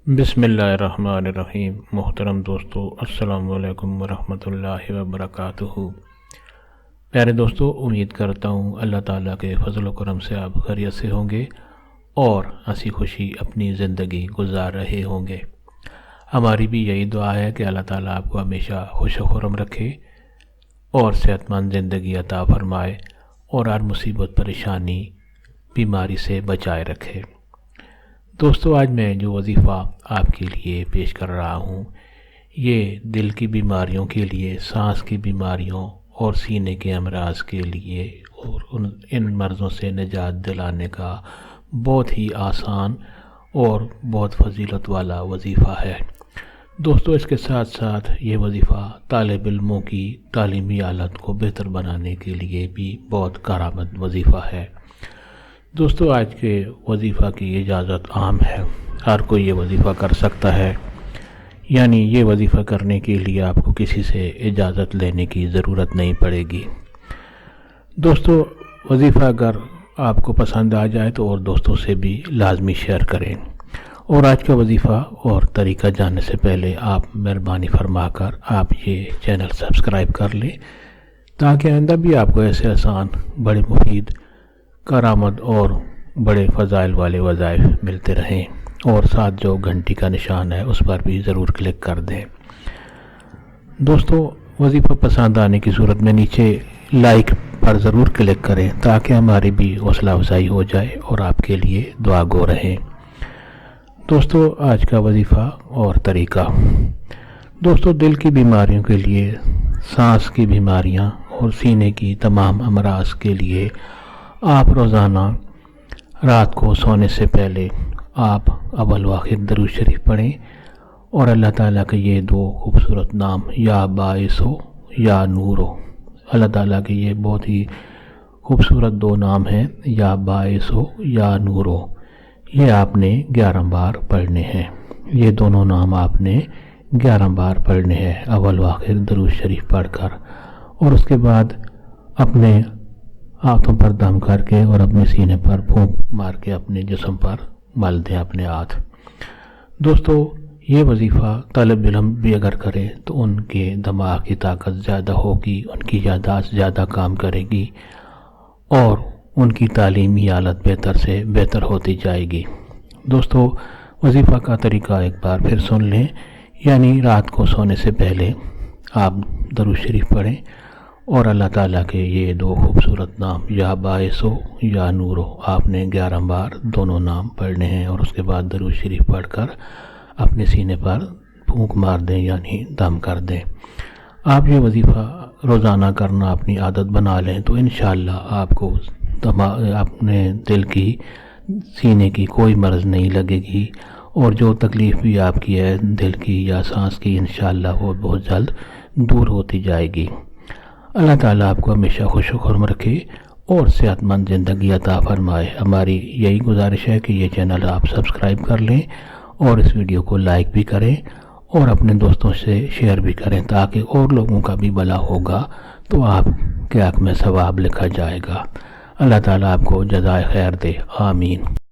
بسم اللہ الرحمن الرحیم۔ محترم دوستو، السلام علیکم ورحمۃ اللہ وبرکاتہ۔ پیارے دوستو، امید کرتا ہوں اللہ تعالیٰ کے فضل و کرم سے آپ خیریت سے ہوں گے اور ہنسی خوشی اپنی زندگی گزار رہے ہوں گے۔ ہماری بھی یہی دعا ہے کہ اللہ تعالیٰ آپ کو ہمیشہ خوش و خرم رکھے اور صحت مند زندگی عطا فرمائے اور ہر مصیبت پریشانی بیماری سے بچائے رکھے۔ دوستو، آج میں جو وظیفہ آپ کے لیے پیش کر رہا ہوں یہ دل کی بیماریوں کے لیے، سانس کی بیماریوں اور سینے کے امراض کے لیے اور ان مرضوں سے نجات دلانے کا بہت ہی آسان اور بہت فضیلت والا وظیفہ ہے۔ دوستو، اس کے ساتھ ساتھ یہ وظیفہ طالب علموں کی تعلیمی حالت کو بہتر بنانے کے لیے بھی بہت کارآمد وظیفہ ہے۔ دوستو، آج کے وظیفہ کی اجازت عام ہے، ہر کوئی یہ وظیفہ کر سکتا ہے، یعنی یہ وظیفہ کرنے کے لیے آپ کو کسی سے اجازت لینے کی ضرورت نہیں پڑے گی۔ دوستو، وظیفہ اگر آپ کو پسند آ جائے تو اور دوستوں سے بھی لازمی شیئر کریں، اور آج کا وظیفہ اور طریقہ جاننے سے پہلے آپ مہربانی فرما کر آپ یہ چینل سبسکرائب کر لیں تاکہ آئندہ بھی آپ کو ایسے آسان، بڑے مفید، کارآمد اور بڑے فضائل والے وظائف ملتے رہیں، اور ساتھ جو گھنٹی کا نشان ہے اس پر بھی ضرور کلک کر دیں۔ دوستو، وظیفہ پسند آنے کی صورت میں نیچے لائک پر ضرور کلک کریں تاکہ ہماری بھی حوصلہ افزائی ہو جائے اور آپ کے لیے دعا گو رہیں۔ دوستو، آج کا وظیفہ اور طریقہ۔ دوستو، دل کی بیماریوں کے لیے، سانس کی بیماریاں اور سینے کی تمام امراض کے لیے آپ روزانہ رات کو سونے سے پہلے آپ اول واخر درود شریف پڑھیں اور اللہ تعالیٰ کے یہ دو خوبصورت نام یا باعث ہو یا نور ہو، اللہ تعالیٰ کے یہ بہت ہی خوبصورت دو نام ہیں، یا باعث ہو یا نور ہو، یہ آپ نے 11 بار پڑھنے ہیں۔ یہ دونوں نام آپ نے 11 بار پڑھنے ہیں اول واخر درود شریف پڑھ کر، اور اس کے بعد اپنے ہاتھوں پر دم کر کے اور اپنے سینے پر پھونک مار کے اپنے جسم پر مل دیں اپنے ہاتھ۔ دوستو، یہ وظیفہ طالب علم بھی اگر کرے تو ان کے دماغ کی طاقت زیادہ ہوگی، ان کی یادداشت زیادہ کام کرے گی اور ان کی تعلیمی حالت بہتر سے بہتر ہوتی جائے گی۔ دوستو، وظیفہ کا طریقہ ایک بار پھر سن لیں، یعنی رات کو سونے سے پہلے آپ درود شریف پڑھیں اور اللہ تعالیٰ کے یہ دو خوبصورت نام یا باعث ہو یا نور ہو آپ نے 11 بار دونوں نام پڑھنے ہیں، اور اس کے بعد درود شریف پڑھ کر اپنے سینے پر پھونک مار دیں، یعنی دم کر دیں۔ آپ یہ وظیفہ روزانہ کرنا اپنی عادت بنا لیں تو انشاءاللہ آپ کو اپنے دل کی، سینے کی کوئی مرض نہیں لگے گی، اور جو تکلیف بھی آپ کی ہے دل کی یا سانس کی انشاءاللہ وہ بہت جلد دور ہوتی جائے گی۔ اللہ تعالیٰ آپ کو ہمیشہ خوش و خرم رکھے اور صحت مند زندگی عطا فرمائے۔ ہماری یہی گزارش ہے کہ یہ چینل آپ سبسکرائب کر لیں اور اس ویڈیو کو لائک بھی کریں اور اپنے دوستوں سے شیئر بھی کریں تاکہ اور لوگوں کا بھی بھلا ہوگا تو آپ کے حق میں ثواب لکھا جائے گا۔ اللہ تعالیٰ آپ کو جزائے خیر دے، آمین۔